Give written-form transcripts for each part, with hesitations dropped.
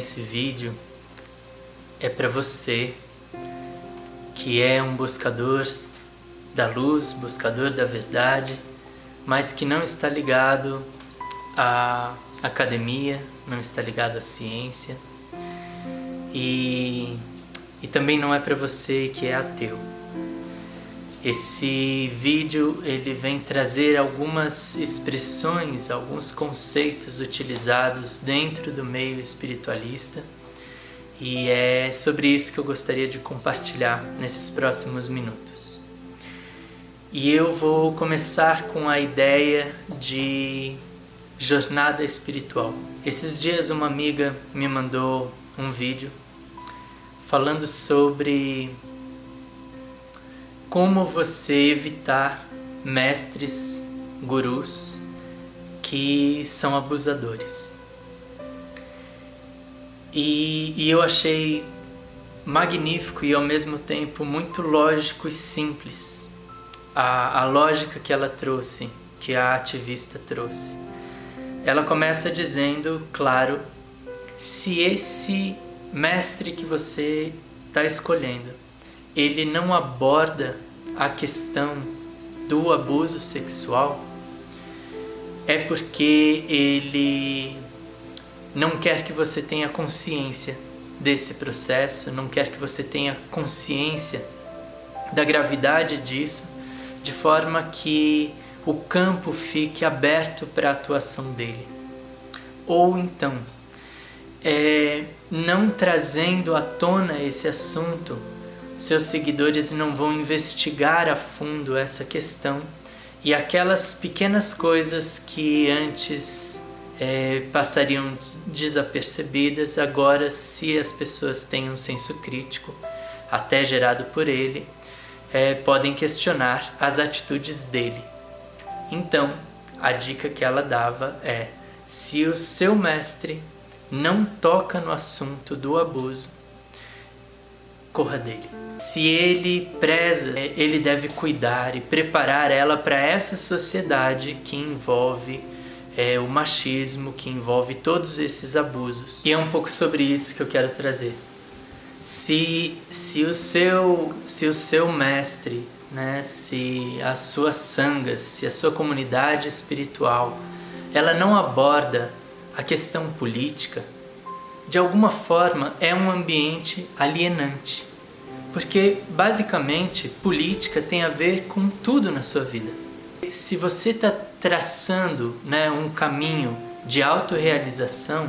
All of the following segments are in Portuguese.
Esse vídeo é para você que é um buscador da luz, buscador da verdade, mas que não está ligado à academia, não está ligado à ciência e também não é para você que é ateu. Esse vídeo ele vem trazer algumas expressões, alguns conceitos utilizados dentro do meio espiritualista e é sobre isso que eu gostaria de compartilhar nesses próximos minutos. E eu vou começar com a ideia de jornada espiritual. Esses dias uma amiga me mandou um vídeo falando sobre como você evitar mestres, gurus que são abusadores. E eu achei magnífico e ao mesmo tempo muito lógico e simples a lógica que ela trouxe, que a ativista trouxe. Ela começa dizendo, claro, se esse mestre que você está escolhendo ele não aborda a questão do abuso sexual, é porque ele não quer que você tenha consciência desse processo, não quer que você tenha consciência da gravidade disso, de forma que o campo fique aberto para a atuação dele. Ou então, não trazendo à tona esse assunto, seus seguidores não vão investigar a fundo essa questão e aquelas pequenas coisas que antes passariam desapercebidas, agora, se as pessoas têm um senso crítico, até gerado por ele, podem questionar as atitudes dele. Então, a dica que ela dava é: se o seu mestre não toca no assunto do abuso, corra dele. Se ele preza, ele deve cuidar e preparar ela para essa sociedade que envolve o machismo, que envolve todos esses abusos. E é um pouco sobre isso que eu quero trazer. Se o seu mestre, né, se a sua sangha, se a sua comunidade espiritual, ela não aborda a questão política, de alguma forma é um ambiente alienante. Porque, basicamente, política tem a ver com tudo na sua vida. Se você está traçando, né, um caminho de autorrealização,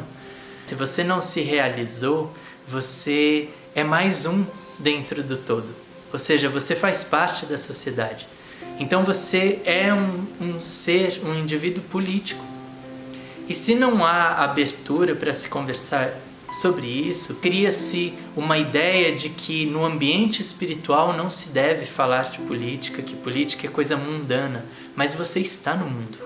se você não se realizou, você é mais um dentro do todo. Ou seja, você faz parte da sociedade. Então você é um ser, um indivíduo político. E se não há abertura para se conversar sobre isso, cria-se uma ideia de que no ambiente espiritual não se deve falar de política, que política é coisa mundana, mas você está no mundo.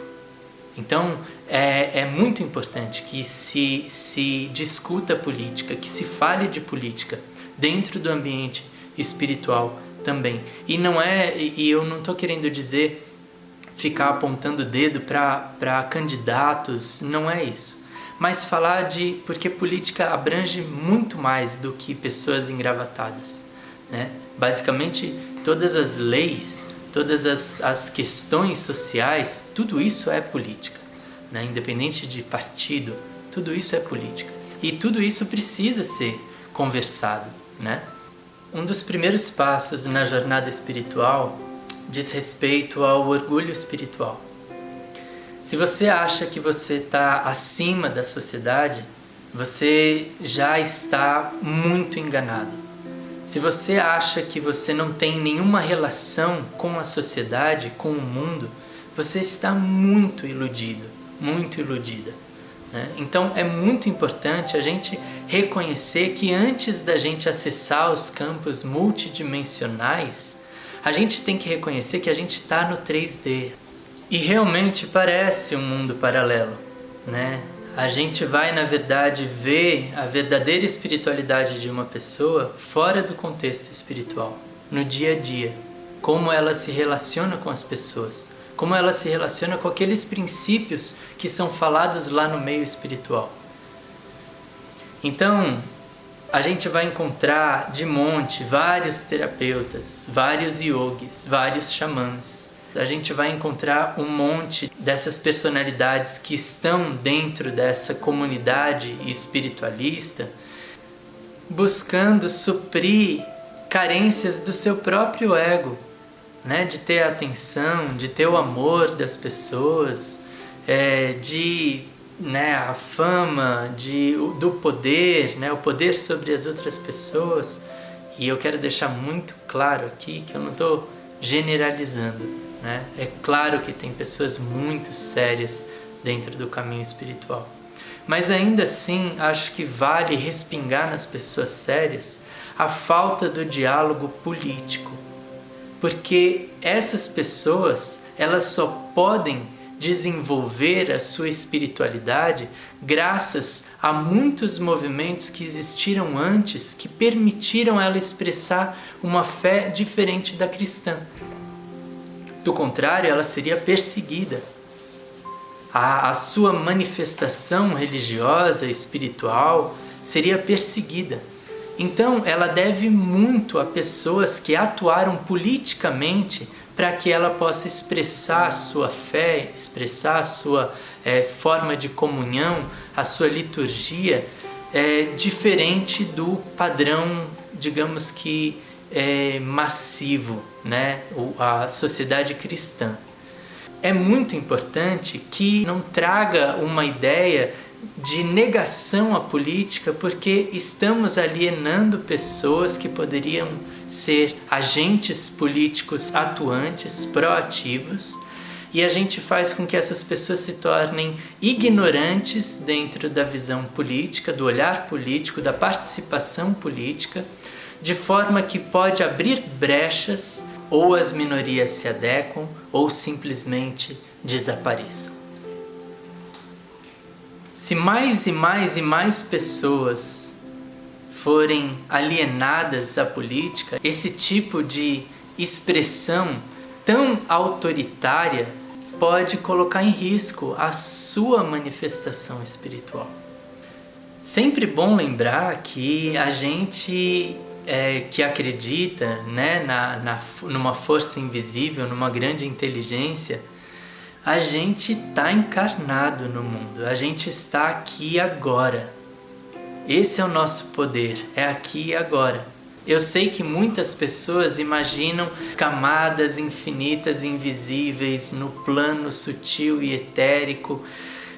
Então é muito importante que se discuta política, que se fale de política dentro do ambiente espiritual também. E eu não estou querendo dizer ficar apontando o dedo para candidatos, não é isso. Mas falar porque política abrange muito mais do que pessoas engravatadas, né? Basicamente, todas as leis, todas as questões sociais, tudo isso é política, né? Independente de partido, tudo isso é política. E tudo isso precisa ser conversado, né? Um dos primeiros passos na jornada espiritual diz respeito ao orgulho espiritual. Se você acha que você está acima da sociedade, você já está muito enganado. Se você acha que você não tem nenhuma relação com a sociedade, com o mundo, você está muito iludido, muito iludida, né? Então é muito importante a gente reconhecer que antes da gente acessar os campos multidimensionais, a gente tem que reconhecer que a gente está no 3D. E realmente parece um mundo paralelo, né? A gente vai, na verdade, ver a verdadeira espiritualidade de uma pessoa fora do contexto espiritual, no dia a dia. Como ela se relaciona com as pessoas, como ela se relaciona com aqueles princípios que são falados lá no meio espiritual. Então, a gente vai encontrar de monte vários terapeutas, vários yogis, vários xamãs. A gente vai encontrar um monte dessas personalidades que estão dentro dessa comunidade espiritualista, buscando suprir carências do seu próprio ego, né? De ter a atenção, de ter o amor das pessoas, a fama, do poder, né? O poder sobre as outras pessoas. E eu quero deixar muito claro aqui que eu não estou generalizando, né? É claro que tem pessoas muito sérias dentro do caminho espiritual. Mas ainda assim, acho que vale respingar nas pessoas sérias a falta do diálogo político. Porque essas pessoas, elas só podem desenvolver a sua espiritualidade graças a muitos movimentos que existiram antes que permitiram ela expressar uma fé diferente da cristã. Do contrário, ela seria perseguida. A sua manifestação religiosa, espiritual, seria perseguida. Então, ela deve muito a pessoas que atuaram politicamente para que ela possa expressar a sua fé, expressar a sua forma de comunhão, a sua liturgia, diferente do padrão, digamos que massivo, né? A sociedade cristã. É muito importante que não traga uma ideia de negação à política, porque estamos alienando pessoas que poderiam ser agentes políticos atuantes, proativos, e a gente faz com que essas pessoas se tornem ignorantes dentro da visão política, do olhar político, da participação política, de forma que pode abrir brechas, ou as minorias se adequam ou simplesmente desapareçam. Se mais e mais e mais pessoas forem alienadas à política, esse tipo de expressão tão autoritária pode colocar em risco a sua manifestação espiritual. Sempre bom lembrar que a gente que acredita, né, numa força invisível, numa grande inteligência, a gente está encarnado no mundo, a gente está aqui agora. Esse é o nosso poder, é aqui e agora. Eu sei que muitas pessoas imaginam camadas infinitas e invisíveis no plano sutil e etérico,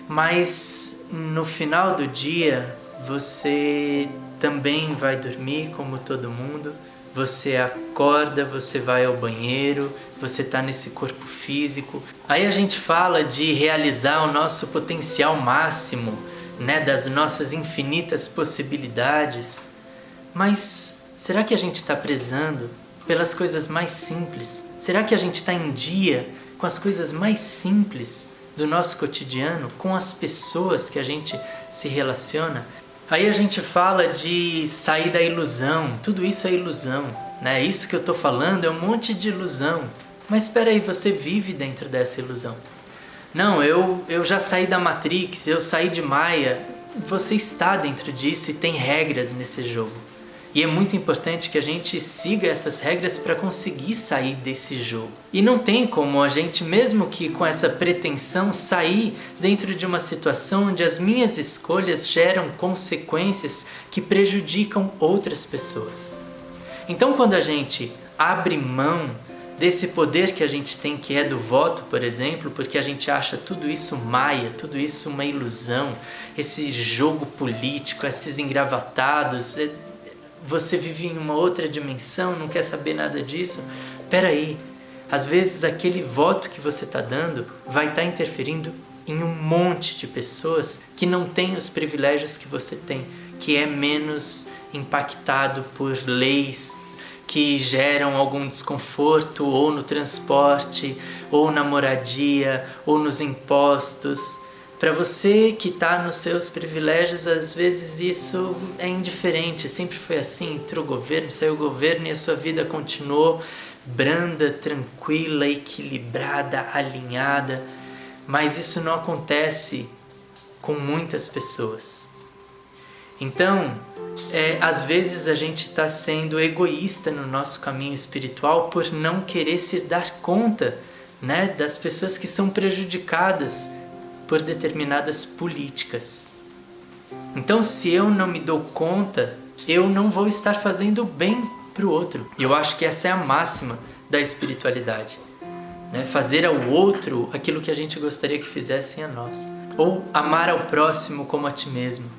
mas no final do dia você também vai dormir como todo mundo, você acorda, você vai ao banheiro, você está nesse corpo físico. Aí a gente fala de realizar o nosso potencial máximo, né, das nossas infinitas possibilidades. Mas será que a gente está prezando pelas coisas mais simples? Será que a gente está em dia com as coisas mais simples do nosso cotidiano, com as pessoas que a gente se relaciona? Aí a gente fala de sair da ilusão, tudo isso é ilusão, né? Isso que eu estou falando é um monte de ilusão. Mas espera aí, você vive dentro dessa ilusão. Não, eu já saí da Matrix, eu saí de Maia. Você está dentro disso e tem regras nesse jogo. E é muito importante que a gente siga essas regras para conseguir sair desse jogo. E não tem como a gente, mesmo que com essa pretensão, sair dentro de uma situação onde as minhas escolhas geram consequências que prejudicam outras pessoas. Então, quando a gente abre mão desse poder que a gente tem, que é do voto, por exemplo, porque a gente acha tudo isso maia, tudo isso uma ilusão, esse jogo político, esses engravatados, você vive em uma outra dimensão, não quer saber nada disso. Peraí, às vezes aquele voto que você está dando vai estar interferindo em um monte de pessoas que não têm os privilégios que você tem, que é menos impactado por leis que geram algum desconforto ou no transporte, ou na moradia, ou nos impostos. Para você que está nos seus privilégios, às vezes isso é indiferente, sempre foi assim, entrou o governo, saiu o governo e a sua vida continuou branda, tranquila, equilibrada, alinhada, mas isso não acontece com muitas pessoas. Então, às vezes a gente está sendo egoísta no nosso caminho espiritual por não querer se dar conta, né, das pessoas que são prejudicadas por determinadas políticas. Então, se eu não me dou conta, eu não vou estar fazendo bem para o outro. Eu acho que essa é a máxima da espiritualidade, né? Fazer ao outro aquilo que a gente gostaria que fizessem a nós. Ou amar ao próximo como a ti mesmo.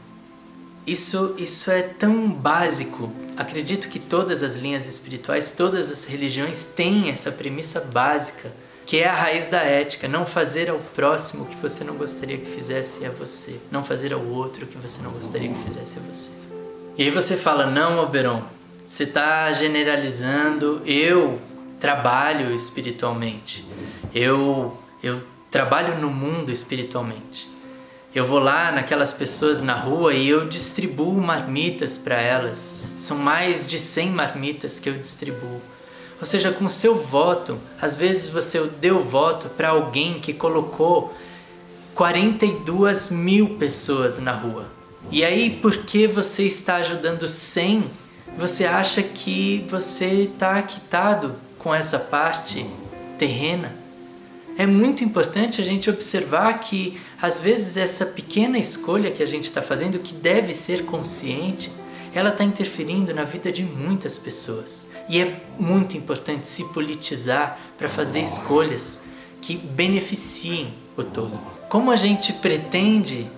Isso é tão básico. Acredito que todas as linhas espirituais, todas as religiões têm essa premissa básica, que é a raiz da ética: não fazer ao próximo o que você não gostaria que fizesse a você, não fazer ao outro o que você não gostaria que fizesse a você. E aí você fala: não, Oberon, você está generalizando, eu trabalho espiritualmente, eu trabalho no mundo espiritualmente. Eu vou lá naquelas pessoas na rua e eu distribuo marmitas para elas. São mais de 100 marmitas que eu distribuo. Ou seja, com o seu voto, às vezes você deu voto para alguém que colocou 42 mil pessoas na rua. E aí, porque você está ajudando 100, você acha que você está quitado com essa parte terrena? É muito importante a gente observar que, às vezes, essa pequena escolha que a gente está fazendo, que deve ser consciente, ela está interferindo na vida de muitas pessoas. E é muito importante se politizar para fazer escolhas que beneficiem o todo. Como a gente pretende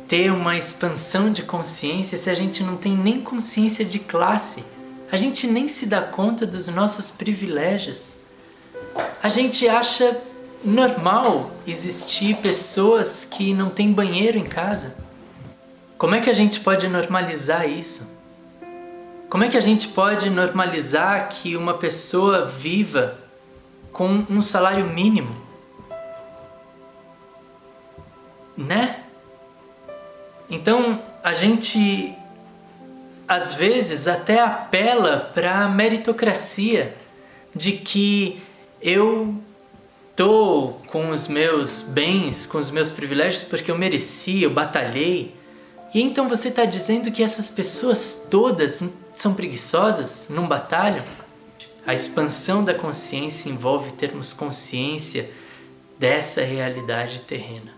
ter uma expansão de consciência se a gente não tem nem consciência de classe? A gente nem se dá conta dos nossos privilégios. A gente acha normal existir pessoas que não têm banheiro em casa. Como é que a gente pode normalizar isso? Como é que a gente pode normalizar que uma pessoa viva com um salário mínimo? Né? Então, a gente às vezes até apela para a meritocracia de que eu estou com os meus bens, com os meus privilégios porque eu mereci, eu batalhei. E então você está dizendo que essas pessoas todas são preguiçosas, não batalham? A expansão da consciência envolve termos consciência dessa realidade terrena.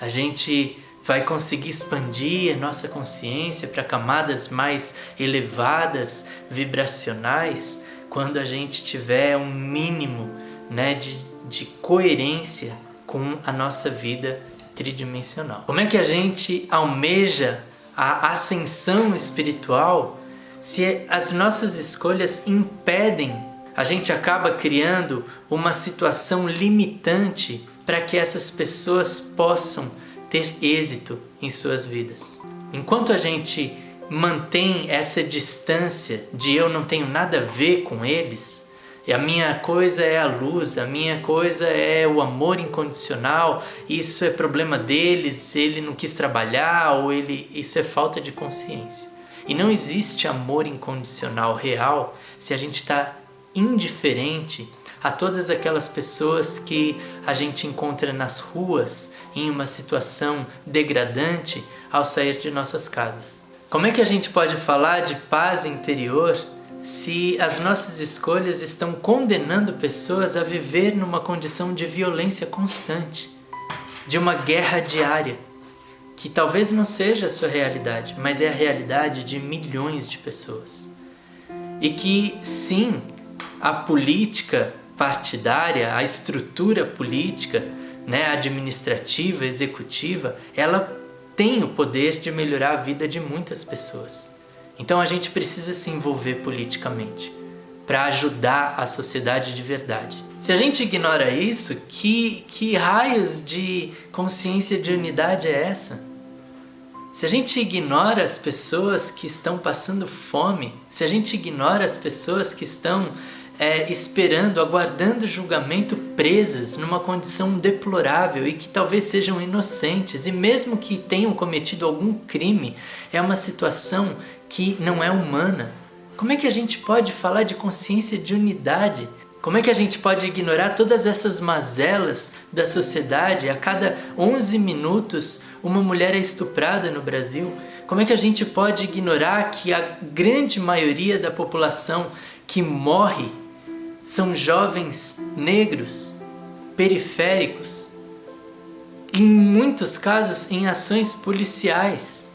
A gente vai conseguir expandir a nossa consciência para camadas mais elevadas, vibracionais, quando a gente tiver um mínimo, né, de coerência com a nossa vida tridimensional. Como é que a gente almeja a ascensão espiritual se as nossas escolhas impedem? A gente acaba criando uma situação limitante para que essas pessoas possam ter êxito em suas vidas. Enquanto a gente mantém essa distância de eu não tenho nada a ver com eles, e a minha coisa é a luz, a minha coisa é o amor incondicional, isso é problema deles, ele não quis trabalhar, ou isso é falta de consciência. E não existe amor incondicional real se a gente está indiferente a todas aquelas pessoas que a gente encontra nas ruas em uma situação degradante ao sair de nossas casas. Como é que a gente pode falar de paz interior se as nossas escolhas estão condenando pessoas a viver numa condição de violência constante, de uma guerra diária, que talvez não seja a sua realidade, mas é a realidade de milhões de pessoas? E que, sim, a política partidária, a estrutura política, né, administrativa, executiva, ela tem o poder de melhorar a vida de muitas pessoas. Então a gente precisa se envolver politicamente para ajudar a sociedade de verdade. Se a gente ignora isso, que raios de consciência de unidade é essa? Se a gente ignora as pessoas que estão passando fome, se a gente ignora as pessoas que estão esperando, aguardando julgamento, presas numa condição deplorável e que talvez sejam inocentes, e mesmo que tenham cometido algum crime, é uma situação que não é humana. Como é que a gente pode falar de consciência de unidade? Como é que a gente pode ignorar todas essas mazelas da sociedade? A cada 11 minutos uma mulher é estuprada no Brasil. Como é que a gente pode ignorar que a grande maioria da população que morre são jovens negros, periféricos, em muitos casos em ações policiais?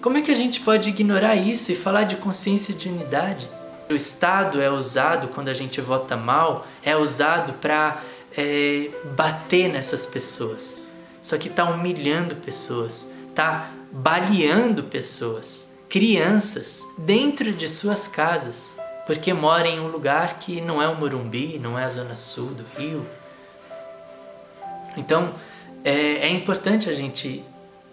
Como é que a gente pode ignorar isso e falar de consciência de unidade? O Estado é usado, quando a gente vota mal, é usado para bater nessas pessoas. Só que está humilhando pessoas, está baleando pessoas, crianças, dentro de suas casas, porque moram em um lugar que não é o Morumbi, não é a Zona Sul do Rio. Então, é importante a gente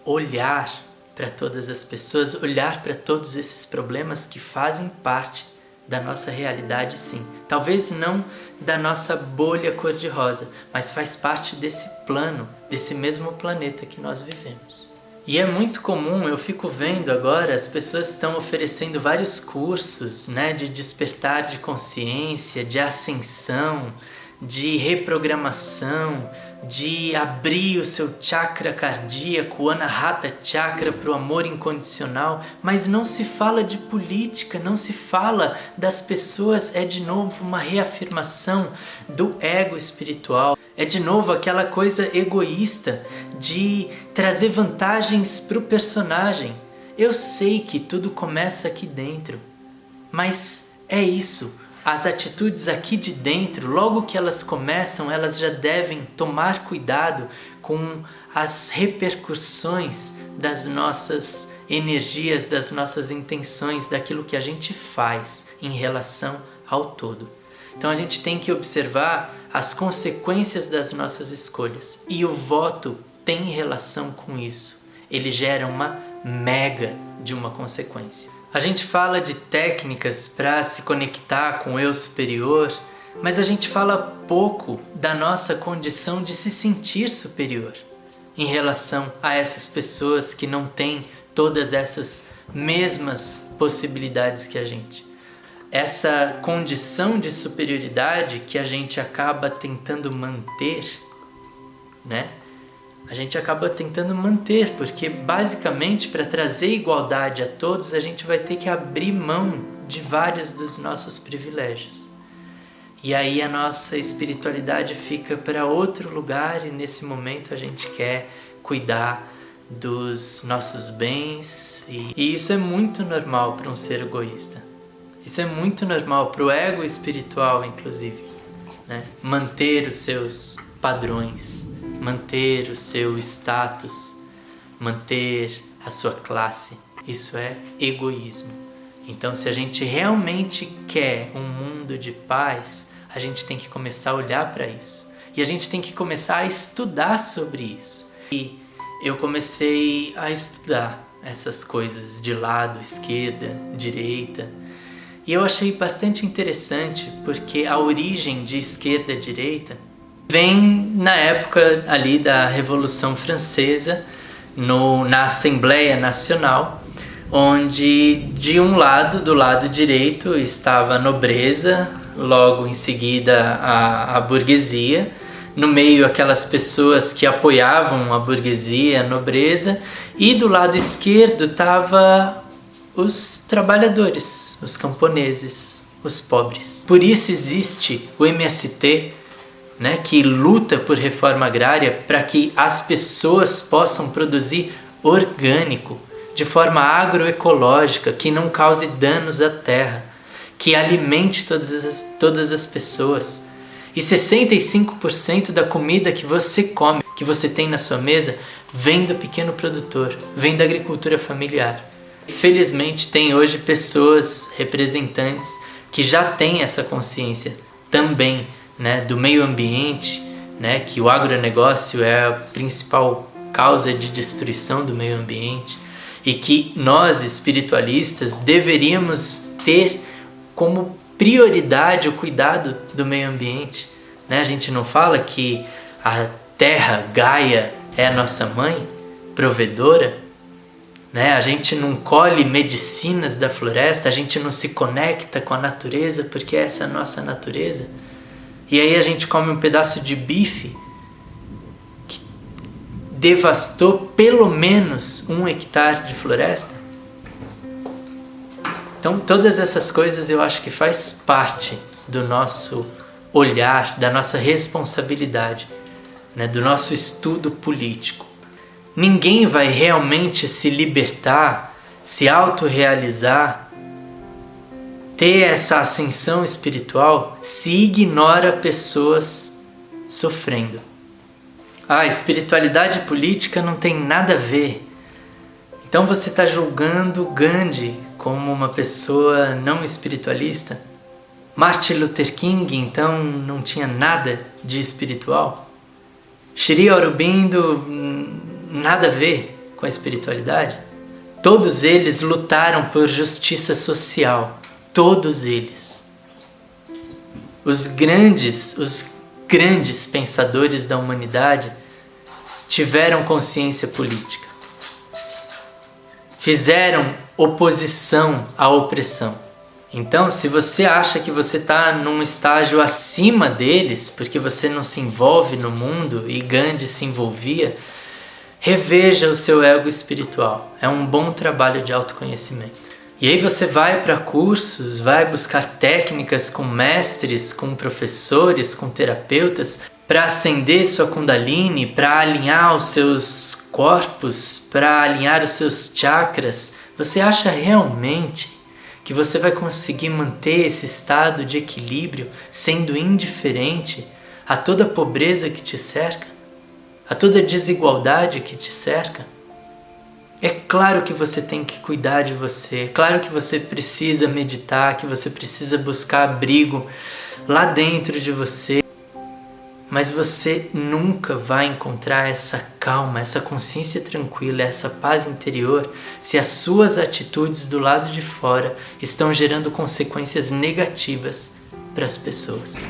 olhar para todas as pessoas, olhar para todos esses problemas que fazem parte da nossa realidade, sim. Talvez não da nossa bolha cor-de-rosa, mas faz parte desse plano, desse mesmo planeta que nós vivemos. E é muito comum, eu fico vendo agora, as pessoas estão oferecendo vários cursos, né, de despertar de consciência, de ascensão, de reprogramação, de abrir o seu chakra cardíaco, o Anahata Chakra, para o amor incondicional, mas não se fala de política, não se fala das pessoas, é de novo uma reafirmação do ego espiritual, é de novo aquela coisa egoísta de trazer vantagens para o personagem. Eu sei que tudo começa aqui dentro, mas é isso. As atitudes aqui de dentro, logo que elas começam, elas já devem tomar cuidado com as repercussões das nossas energias, das nossas intenções, daquilo que a gente faz em relação ao todo. Então a gente tem que observar as consequências das nossas escolhas. E o voto tem relação com isso. Ele gera uma mega de uma consequência. A gente fala de técnicas para se conectar com o eu superior, mas a gente fala pouco da nossa condição de se sentir superior em relação a essas pessoas que não têm todas essas mesmas possibilidades que a gente. Essa condição de superioridade que a gente acaba tentando manter, né? A gente acaba tentando manter, porque basicamente para trazer igualdade a todos a gente vai ter que abrir mão de vários dos nossos privilégios. E aí a nossa espiritualidade fica para outro lugar e nesse momento a gente quer cuidar dos nossos bens e isso é muito normal para um ser egoísta. Isso é muito normal para o ego espiritual, inclusive, né? Manter os seus padrões, manter o seu status, manter a sua classe. Isso é egoísmo. Então, se a gente realmente quer um mundo de paz, a gente tem que começar a olhar para isso. E a gente tem que começar a estudar sobre isso. E eu comecei a estudar essas coisas de lado, esquerda, direita. E eu achei bastante interessante, porque a origem de esquerda e direita vem na época ali da Revolução Francesa, na Assembleia Nacional, onde de um lado, do lado direito, estava a nobreza, logo em seguida a burguesia, no meio aquelas pessoas que apoiavam a burguesia, a nobreza, e do lado esquerdo estava os trabalhadores, os camponeses, os pobres. Por isso existe o MST, né, que luta por reforma agrária para que as pessoas possam produzir orgânico, de forma agroecológica, que não cause danos à terra, que alimente todas as pessoas. E 65% da comida que você come, que você tem na sua mesa, vem do pequeno produtor, vem da agricultura familiar. Felizmente tem hoje pessoas, representantes, que já têm essa consciência também, né, do meio ambiente, né, que o agronegócio é a principal causa de destruição do meio ambiente e que nós, espiritualistas, deveríamos ter como prioridade o cuidado do meio ambiente. Né? A gente não fala que a terra, Gaia, é a nossa mãe, provedora? Né? A gente não colhe medicinas da floresta, a gente não se conecta com a natureza porque essa é a nossa natureza. E aí a gente come um pedaço de bife que devastou pelo menos 1 hectare de floresta? Então, todas essas coisas eu acho que faz parte do nosso olhar, da nossa responsabilidade, né, do nosso estudo político. Ninguém vai realmente se libertar, se autorrealizar, ter essa ascensão espiritual se ignora pessoas sofrendo. A espiritualidade política não tem nada a ver. Então você está julgando Gandhi como uma pessoa não espiritualista? Martin Luther King, então, não tinha nada de espiritual? Sri Aurobindo, nada a ver com a espiritualidade? Todos eles lutaram por justiça social. Todos eles. Os grandes pensadores da humanidade tiveram consciência política. Fizeram oposição à opressão. Então, se você acha que você está num estágio acima deles, porque você não se envolve no mundo e Gandhi se envolvia, reveja o seu ego espiritual. É um bom trabalho de autoconhecimento. E aí você vai para cursos, vai buscar técnicas com mestres, com professores, com terapeutas, para acender sua Kundalini, para alinhar os seus corpos, para alinhar os seus chakras. Você acha realmente que você vai conseguir manter esse estado de equilíbrio sendo indiferente a toda a pobreza que te cerca, a toda a desigualdade que te cerca? É claro que você tem que cuidar de você, é claro que você precisa meditar, que você precisa buscar abrigo lá dentro de você, mas você nunca vai encontrar essa calma, essa consciência tranquila, essa paz interior se as suas atitudes do lado de fora estão gerando consequências negativas para as pessoas.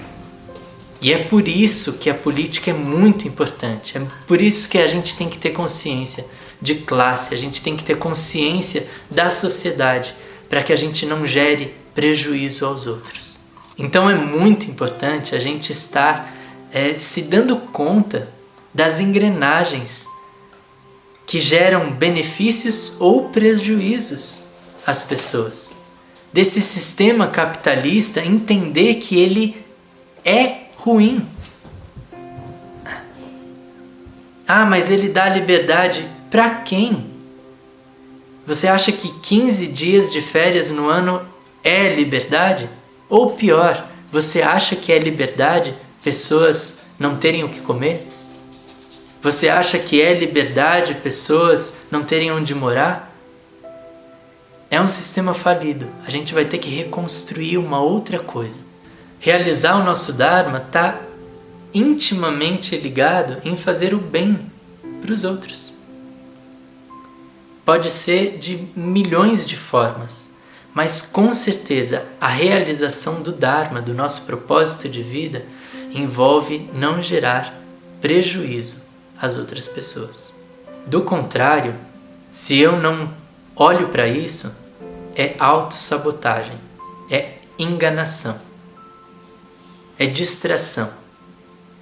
E é por isso que a política é muito importante, é por isso que a gente tem que ter consciência de classe, a gente tem que ter consciência da sociedade para que a gente não gere prejuízo aos outros. Então é muito importante a gente estar se dando conta das engrenagens que geram benefícios ou prejuízos às pessoas. Desse sistema capitalista, entender que ele é ruim. Ah, mas ele dá liberdade para quem? Você acha que 15 dias de férias no ano é liberdade? Ou pior, você acha que é liberdade pessoas não terem o que comer? Você acha que é liberdade pessoas não terem onde morar? É um sistema falido. A gente vai ter que reconstruir uma outra coisa. Realizar o nosso Dharma está intimamente ligado em fazer o bem para os outros. Pode ser de milhões de formas, mas com certeza a realização do Dharma, do nosso propósito de vida, envolve não gerar prejuízo às outras pessoas. Do contrário, se eu não olho para isso, é autossabotagem, é enganação, é distração,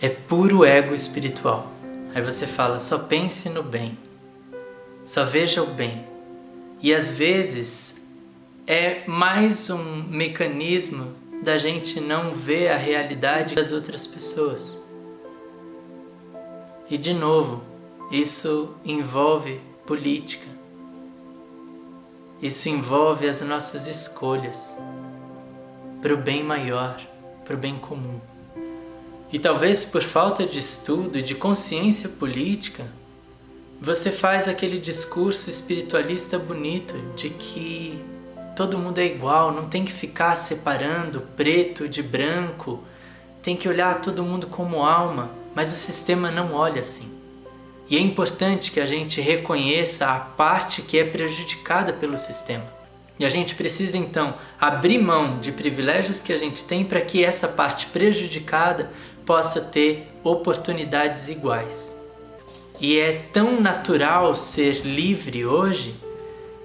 é puro ego espiritual. Aí você fala, só pense no bem, só veja o bem. E às vezes é mais um mecanismo da gente não ver a realidade das outras pessoas. E de novo, isso envolve política. Isso envolve as nossas escolhas para o bem maior, para o bem comum. E talvez por falta de estudo e de consciência política, você faz aquele discurso espiritualista bonito de que todo mundo é igual, não tem que ficar separando preto de branco, tem que olhar todo mundo como alma, mas o sistema não olha assim. E é importante que a gente reconheça a parte que é prejudicada pelo sistema. E a gente precisa então abrir mão de privilégios que a gente tem para que essa parte prejudicada possa ter oportunidades iguais. E é tão natural ser livre hoje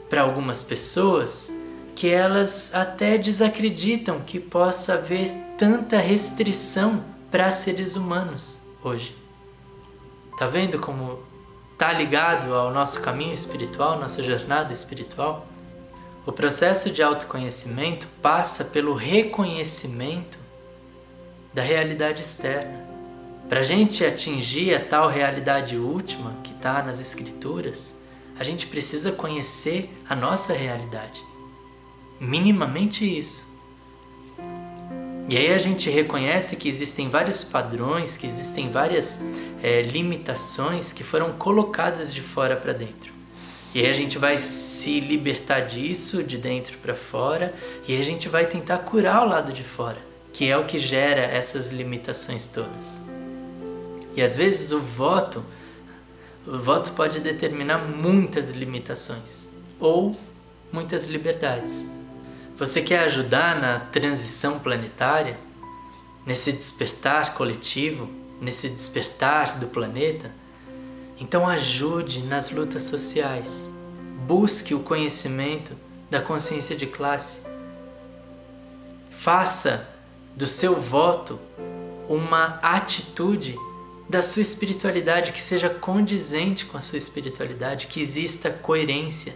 para algumas pessoas que elas até desacreditam que possa haver tanta restrição para seres humanos hoje. Tá vendo como está ligado ao nosso caminho espiritual, nossa jornada espiritual, o processo de autoconhecimento passa pelo reconhecimento da realidade externa. Para a gente atingir a tal realidade última que está nas Escrituras, a gente precisa conhecer a nossa realidade. Minimamente isso. E aí a gente reconhece que existem vários padrões, que existem várias limitações que foram colocadas de fora para dentro. E aí a gente vai se libertar disso, de dentro para fora, e aí a gente vai tentar curar o lado de fora, que é o que gera essas limitações todas. E às vezes o voto pode determinar muitas limitações ou muitas liberdades. Você quer ajudar na transição planetária, nesse despertar coletivo, nesse despertar do planeta? Então ajude nas lutas sociais. Busque o conhecimento da consciência de classe. Faça do seu voto uma atitude da sua espiritualidade que seja condizente com a sua espiritualidade, que exista coerência,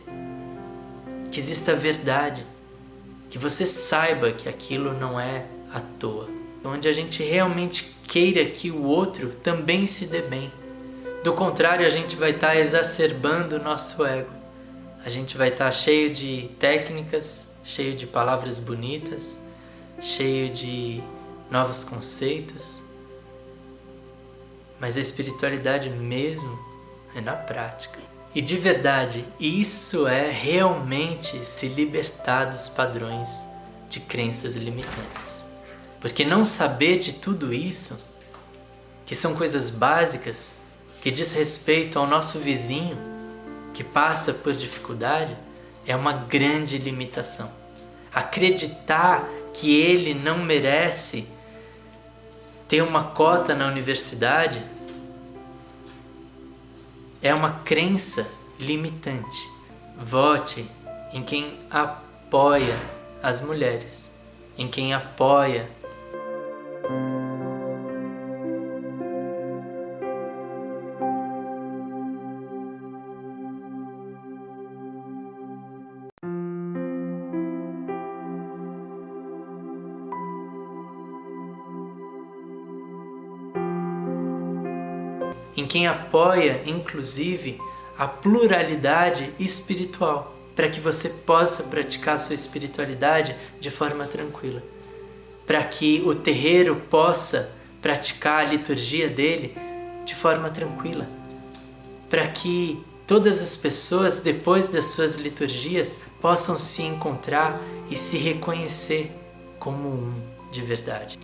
que exista verdade, que você saiba que aquilo não é à toa, onde a gente realmente queira que o outro também se dê bem. Do contrário, a gente vai estar exacerbando o nosso ego. A gente vai estar cheio de técnicas, cheio de palavras bonitas, cheio de novos conceitos. Mas a espiritualidade mesmo é na prática. E de verdade, isso é realmente se libertar dos padrões de crenças limitantes. Porque não saber de tudo isso, que são coisas básicas, que diz respeito ao nosso vizinho, que passa por dificuldade, é uma grande limitação. Acreditar que ele não merece ter uma cota na universidade é uma crença limitante. Vote em quem apoia as mulheres, em quem apoia inclusive a pluralidade espiritual, para que você possa praticar sua espiritualidade de forma tranquila, para que o terreiro possa praticar a liturgia dele de forma tranquila, para que todas as pessoas, depois das suas liturgias, possam se encontrar e se reconhecer como um de verdade.